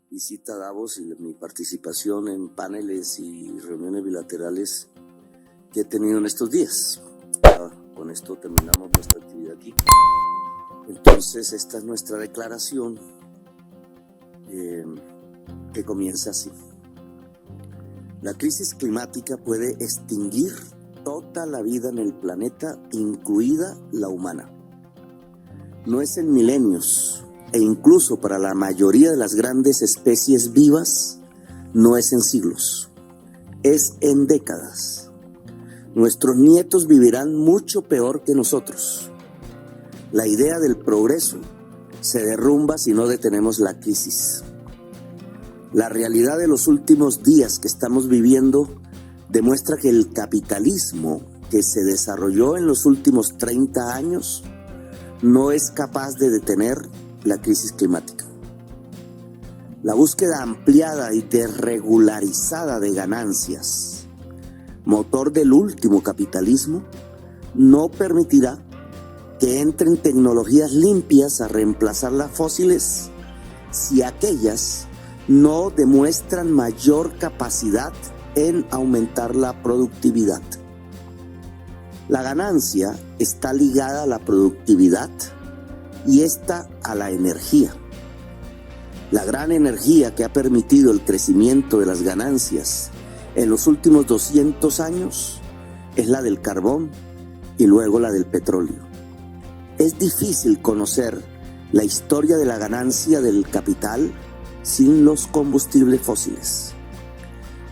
visita a Davos y de mi participación en paneles y reuniones bilaterales que he tenido en estos días. Con esto terminamos nuestra actividad aquí. Entonces, esta es nuestra declaración que comienza así. La crisis climática puede extinguir toda la vida en el planeta, incluida la humana. No es en milenios, e incluso para la mayoría de las grandes especies vivas, no es en siglos, es en décadas. Nuestros nietos vivirán mucho peor que nosotros. La idea del progreso se derrumba si no detenemos la crisis. La realidad de los últimos días que estamos viviendo demuestra que el capitalismo que se desarrolló en los últimos 30 años no es capaz de detener la crisis climática. La búsqueda ampliada y desregularizada de ganancias, motor del último capitalismo, no permitirá que entren tecnologías limpias a reemplazar las fósiles si aquellas no demuestran mayor capacidad en aumentar la productividad. La ganancia está ligada a la productividad y esta a la energía. La gran energía que ha permitido el crecimiento de las ganancias en los últimos 200 años es la del carbón y luego la del petróleo. Es difícil conocer la historia de la ganancia del capital sin los combustibles fósiles.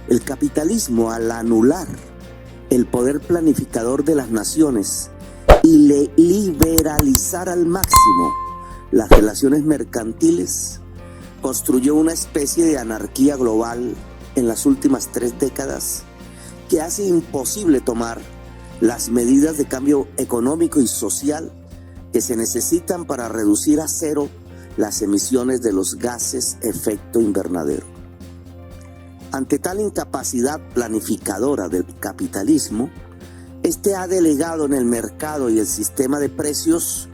El capitalismo, al anular el poder planificador de las naciones y liberalizar al máximo las relaciones mercantiles, construyó una especie de anarquía global en las últimas 3 décadas que hace imposible tomar las medidas de cambio económico y social que se necesitan para reducir a cero las emisiones de los gases efecto invernadero. Ante tal incapacidad planificadora del capitalismo, este ha delegado en el mercado y el sistema de precios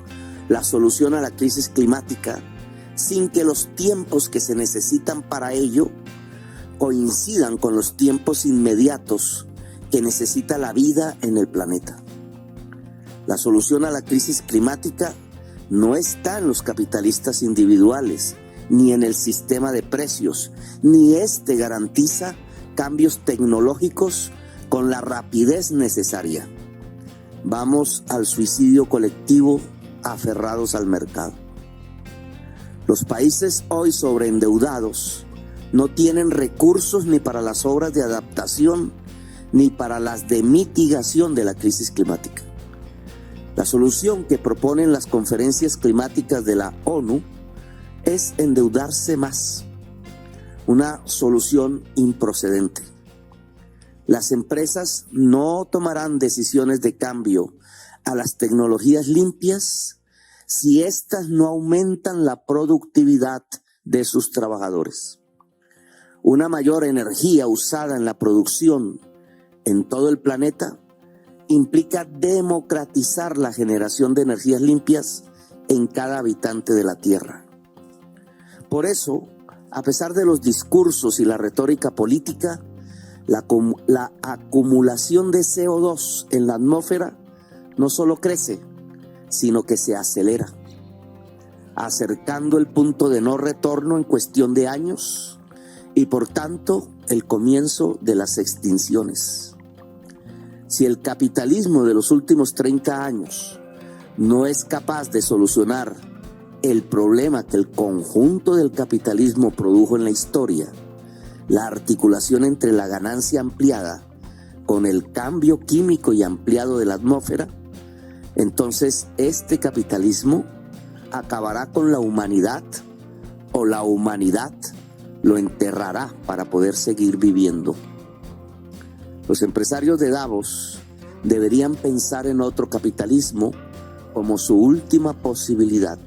la solución a la crisis climática sin que los tiempos que se necesitan para ello coincidan con los tiempos inmediatos que necesita la vida en el planeta. La solución a la crisis climática no está en los capitalistas individuales, ni en el sistema de precios, ni este garantiza cambios tecnológicos con la rapidez necesaria. Vamos al suicidio colectivo aferrados al mercado. Los países hoy sobreendeudados no tienen recursos ni para las obras de adaptación ni para las de mitigación de la crisis climática. La solución que proponen las conferencias climáticas de la ONU es endeudarse más, una solución improcedente. Las empresas no tomarán decisiones de cambio a las tecnologías limpias si éstas no aumentan la productividad de sus trabajadores. Una mayor energía usada en la producción en todo el planeta implica democratizar la generación de energías limpias en cada habitante de la Tierra. Por eso, a pesar de los discursos y la retórica política, la acumulación de CO2 en la atmósfera no solo crece, sino que se acelera, acercando el punto de no retorno en cuestión de años y por tanto el comienzo de las extinciones. Si el capitalismo de los últimos 30 años no es capaz de solucionar el problema que el conjunto del capitalismo produjo en la historia, la articulación entre la ganancia ampliada con el cambio químico y ampliado de la atmósfera, entonces este capitalismo acabará con la humanidad o la humanidad lo enterrará para poder seguir viviendo. Los empresarios de Davos deberían pensar en otro capitalismo como su última posibilidad.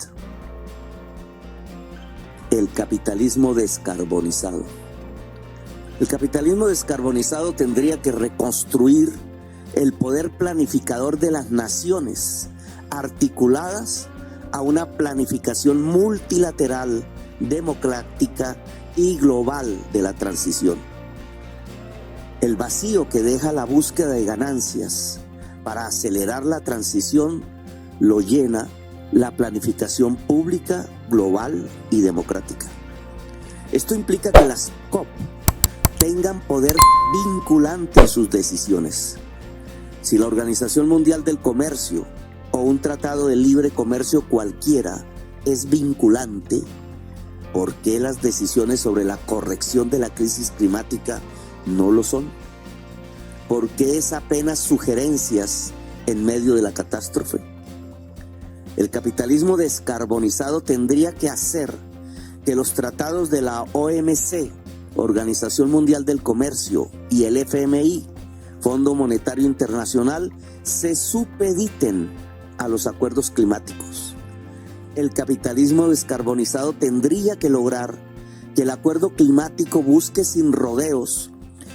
El capitalismo descarbonizado. El capitalismo descarbonizado tendría que reconstruir el poder planificador de las naciones, articuladas a una planificación multilateral, democrática y global de la transición. El vacío que deja la búsqueda de ganancias para acelerar la transición lo llena la planificación pública, global y democrática. Esto implica que las COP tengan poder vinculante en sus decisiones. Si la Organización Mundial del Comercio o un tratado de libre comercio cualquiera es vinculante, ¿por qué las decisiones sobre la corrección de la crisis climática no lo son? ¿Por qué es apenas sugerencias en medio de la catástrofe? El capitalismo descarbonizado tendría que hacer que los tratados de la OMC, Organización Mundial del Comercio, y el FMI, Fondo Monetario Internacional, se supediten a los acuerdos climáticos. El capitalismo descarbonizado tendría que lograr que el acuerdo climático busque sin rodeos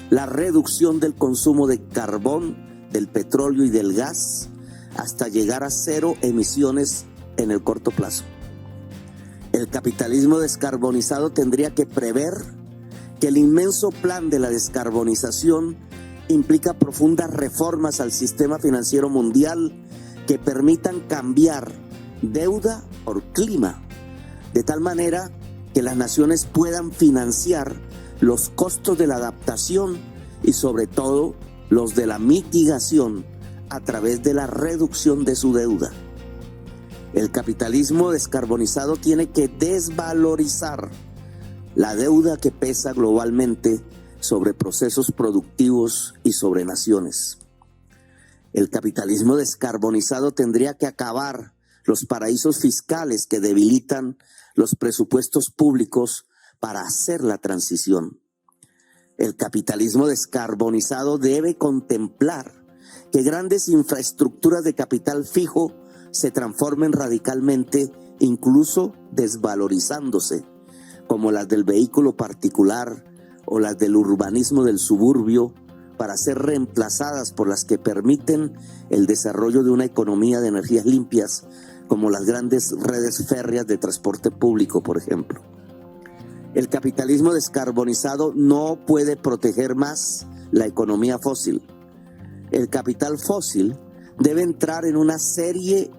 la reducción del consumo de carbón, del petróleo y del gas hasta llegar a cero emisiones en el corto plazo. El capitalismo descarbonizado tendría que prever que el inmenso plan de la descarbonización implica profundas reformas al sistema financiero mundial que permitan cambiar deuda por clima, de tal manera que las naciones puedan financiar los costos de la adaptación y sobre todo los de la mitigación a través de la reducción de su deuda. El capitalismo descarbonizado tiene que desvalorizar la deuda que pesa globalmente sobre procesos productivos y sobre naciones. El capitalismo descarbonizado tendría que acabar los paraísos fiscales que debilitan los presupuestos públicos para hacer la transición. El capitalismo descarbonizado debe contemplar que grandes infraestructuras de capital fijo se transformen radicalmente, incluso desvalorizándose, como las del vehículo particular o las del urbanismo del suburbio, para ser reemplazadas por las que permiten el desarrollo de una economía de energías limpias, como las grandes redes férreas de transporte público, por ejemplo. El capitalismo descarbonizado no puede proteger más la economía fósil. El capital fósil debe entrar en una seria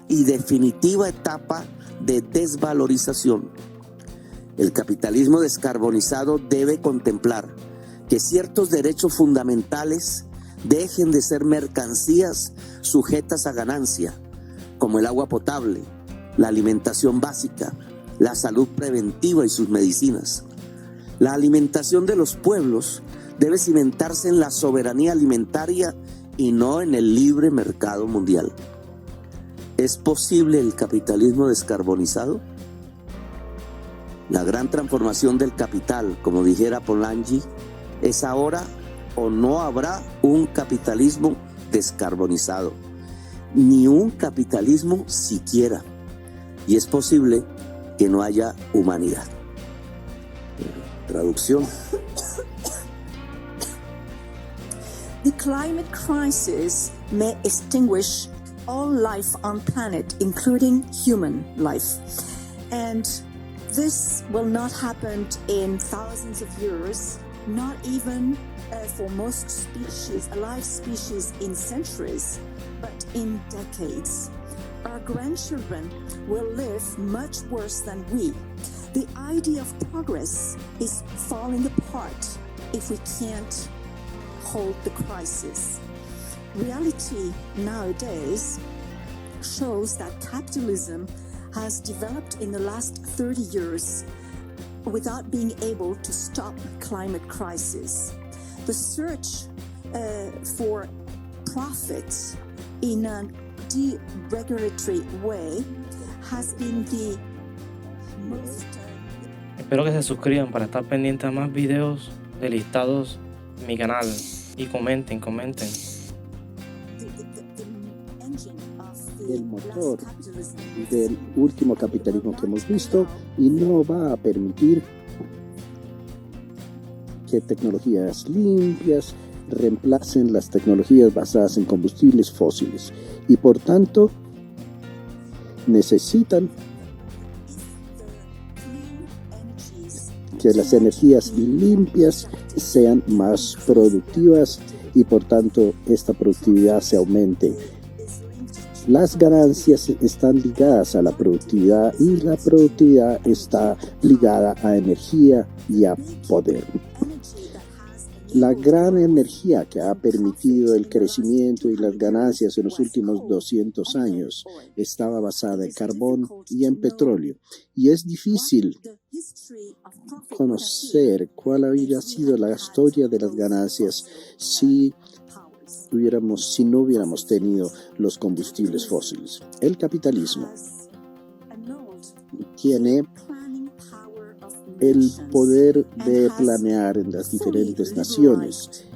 y definitiva etapa de desvalorización. El capitalismo descarbonizado debe contemplar que ciertos derechos fundamentales dejen de ser mercancías sujetas a ganancia, como el agua potable, la alimentación básica, la salud preventiva y sus medicinas. La alimentación de los pueblos debe cimentarse en la soberanía alimentaria y no en el libre mercado mundial. ¿Es posible el capitalismo descarbonizado? La gran transformación del capital, como dijera Polanyi, es ahora o no habrá un capitalismo descarbonizado, ni un capitalismo siquiera, y es posible que no haya humanidad. Traducción. The climate crisis may extinguish all life on planet, including human life. And this will not happen in thousands of years, not even for most species, alive species, in centuries, but in decades. Our grandchildren will live much worse than we. The idea of progress is falling apart if we can't hold the crisis. Reality nowadays shows that capitalism has developed in the last 30 years without being able to stop climate crisis. The search for profits in a deregulatory way has been the most... Espero que se suscriban para estar pendientes a más videos de listados en mi canal y comenten. El motor del último capitalismo que hemos visto y no va a permitir que tecnologías limpias reemplacen las tecnologías basadas en combustibles fósiles y por tanto necesitan que las energías limpias sean más productivas y por tanto esta productividad se aumente. Las ganancias están ligadas a la productividad y la productividad está ligada a energía y a poder. La gran energía que ha permitido el crecimiento y las ganancias en los últimos 200 años estaba basada en carbón y en petróleo. Y es difícil conocer cuál habría sido la historia de las ganancias si no hubiéramos tenido los combustibles fósiles. El capitalismo tiene el poder de planear en las diferentes naciones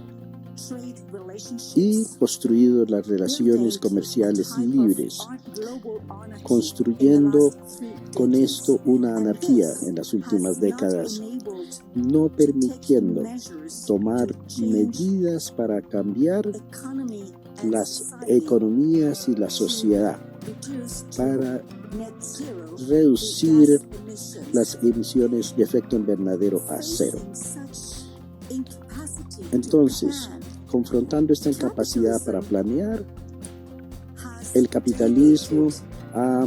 y construido las relaciones comerciales libres, construyendo con esto una anarquía en las últimas décadas, no permitiendo tomar medidas para cambiar las economías y la sociedad, para reducir las emisiones de efecto invernadero a cero. Entonces, confrontando esta incapacidad para planear, el capitalismo ha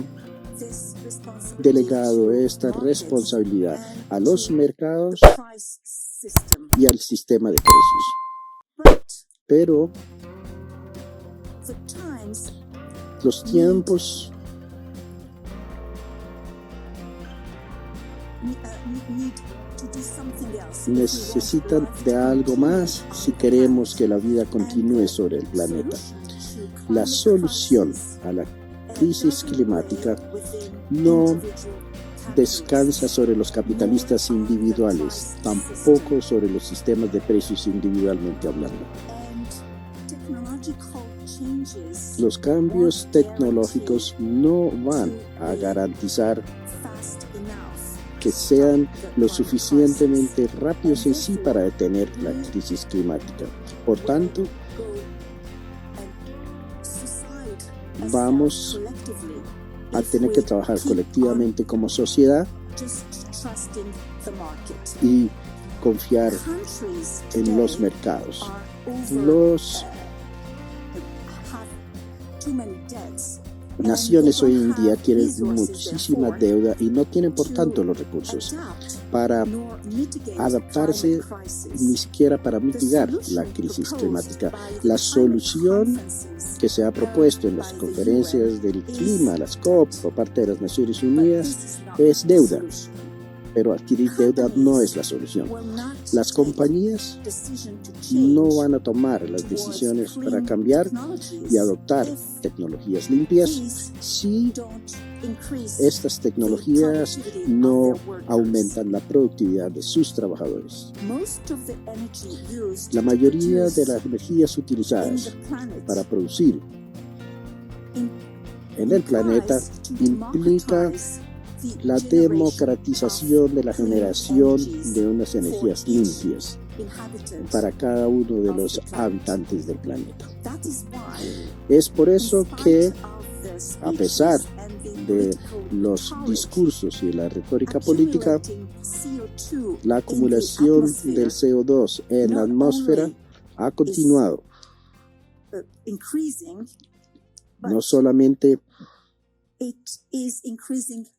delegado esta responsabilidad a los mercados y al sistema de precios. Pero los tiempos necesitan de algo más si queremos que la vida continúe sobre el planeta. La solución a la crisis climática no descansa sobre los capitalistas individuales, tampoco sobre los sistemas de precios individualmente hablando. Los cambios tecnológicos no van a garantizar que sean lo suficientemente rápidos en sí para detener la crisis climática. Por tanto, vamos a tener que trabajar colectivamente como sociedad y confiar en los mercados. Las naciones hoy en día tienen muchísima deuda y no tienen por tanto los recursos para adaptarse, ni siquiera para mitigar la crisis climática. La solución que se ha propuesto en las conferencias del clima, las COP, por parte de las Naciones Unidas, es deuda. Pero adquirir deuda no es la solución. Las compañías no van a tomar las decisiones para cambiar y adoptar tecnologías limpias si estas tecnologías no aumentan la productividad de sus trabajadores. La mayoría de las energías utilizadas para producir en el planeta implica la democratización de la generación de unas energías limpias para cada uno de los habitantes del planeta. Es por eso que, a pesar de los discursos y la retórica política, la acumulación del CO2 en la atmósfera ha continuado. No solamente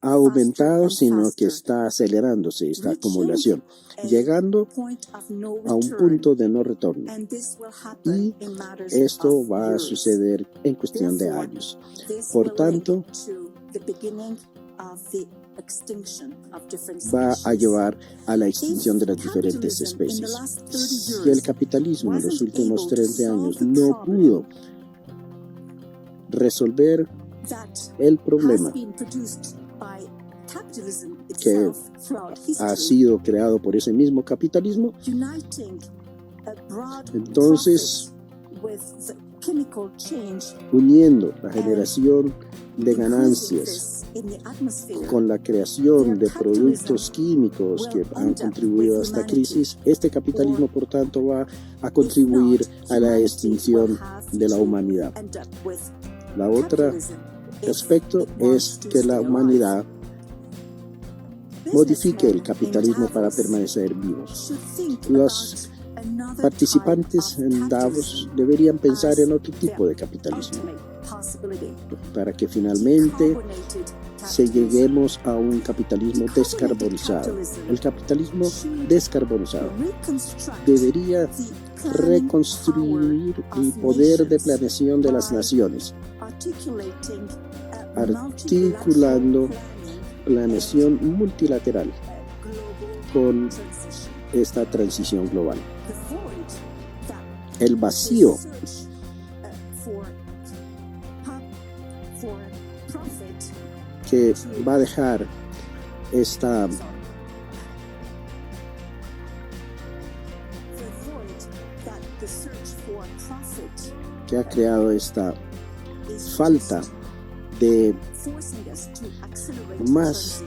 ha aumentado, sino que está acelerándose esta acumulación, llegando a un punto de no retorno. Y esto va a suceder en cuestión de años. Por tanto, va a llevar a la extinción de las diferentes especies. Si el capitalismo en los últimos 30 años no pudo resolver el problema que ha sido creado por ese mismo capitalismo, entonces, uniendo la generación de ganancias con la creación de productos químicos que han contribuido a esta crisis, este capitalismo, por tanto, va a contribuir a la extinción de la humanidad. La otra aspecto es que la humanidad modifique el capitalismo para permanecer vivos. Los participantes en Davos deberían pensar en otro tipo de capitalismo para que finalmente lleguemos a un capitalismo descarbonizado. El capitalismo descarbonizado debería reconstruir el poder de planeación de las naciones, articulando planeación multilateral con esta transición global. El vacío que va a dejar que ha creado esta falta de más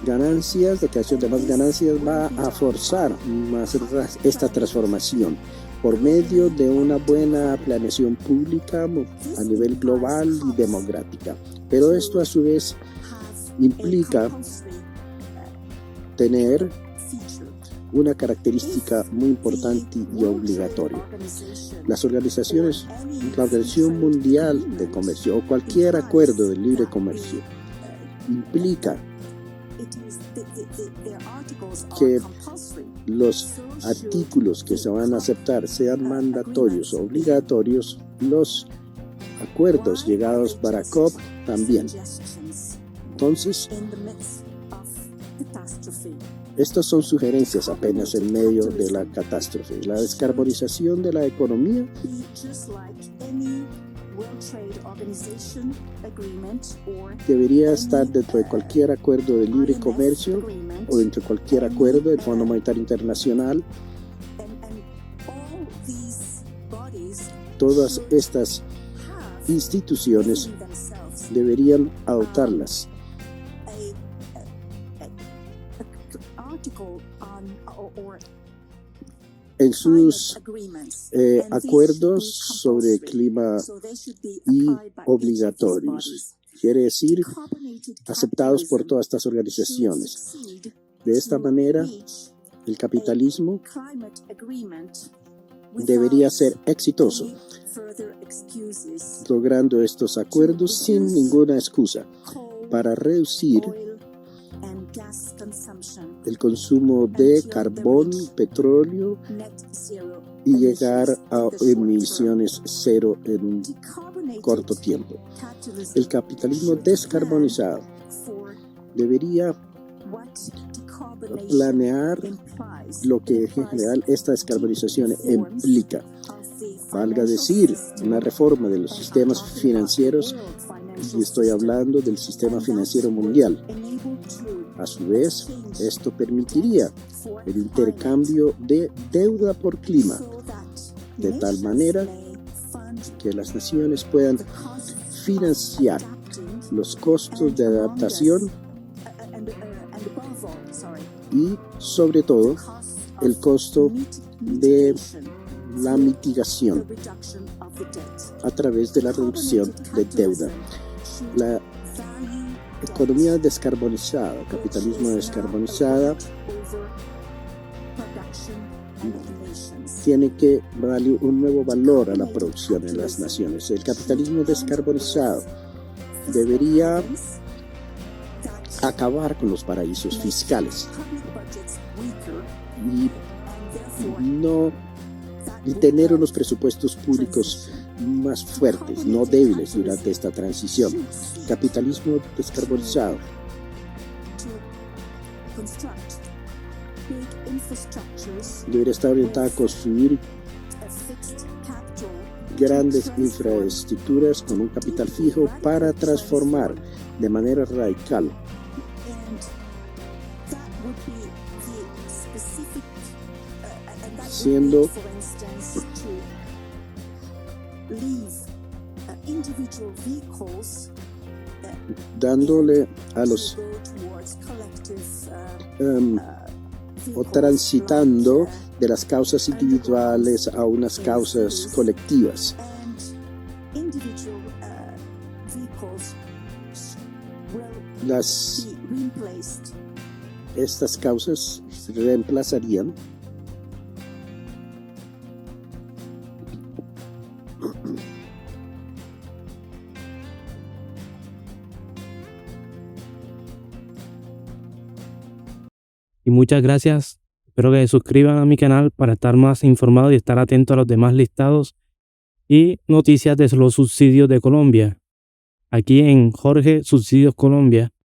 ganancias, de creación de más ganancias, va a forzar más esta transformación por medio de una buena planeación pública a nivel global y democrática. Pero esto a su vez implica tener una característica muy importante y obligatoria. Las organizaciones, la Organización Mundial de Comercio o cualquier acuerdo de libre comercio implica que los artículos que se van a aceptar sean mandatorios o obligatorios. Los acuerdos llegados para COP también. Entonces, estas son sugerencias apenas en medio de la catástrofe. La descarbonización de la economía debería estar dentro de cualquier acuerdo de libre comercio o dentro de cualquier acuerdo del Fondo Monetario Internacional. Todas estas instituciones deberían adoptarlas. En sus acuerdos sobre clima y obligatorios, quiere decir aceptados por todas estas organizaciones. De esta manera, el capitalismo debería ser exitoso, logrando estos acuerdos sin ninguna excusa para reducir el consumo de carbón, petróleo y llegar a emisiones cero en un corto tiempo. El capitalismo descarbonizado debería planear lo que en general esta descarbonización implica. Valga decir, una reforma de los sistemas financieros, y estoy hablando del sistema financiero mundial. A su vez, esto permitiría el intercambio de deuda por clima, de tal manera que las naciones puedan financiar los costos de adaptación y, sobre todo, el costo de la mitigación a través de la reducción de deuda. La economía descarbonizada, capitalismo descarbonizada, tiene que darle un nuevo valor a la producción en las naciones. El capitalismo descarbonizado debería acabar con los paraísos fiscales y tener unos presupuestos públicos más fuertes, no débiles durante esta transición. Capitalismo descarbonizado debería estar orientado a construir grandes infraestructuras con un capital fijo para transformar de manera radical siendo dándole a los o transitando de las causas individuales a unas causas colectivas. Estas causas reemplazarían Y muchas gracias. Espero que se suscriban a mi canal para estar más informados y estar atentos a los demás listados y noticias de los subsidios de Colombia. Aquí en Jorge Subsidios Colombia.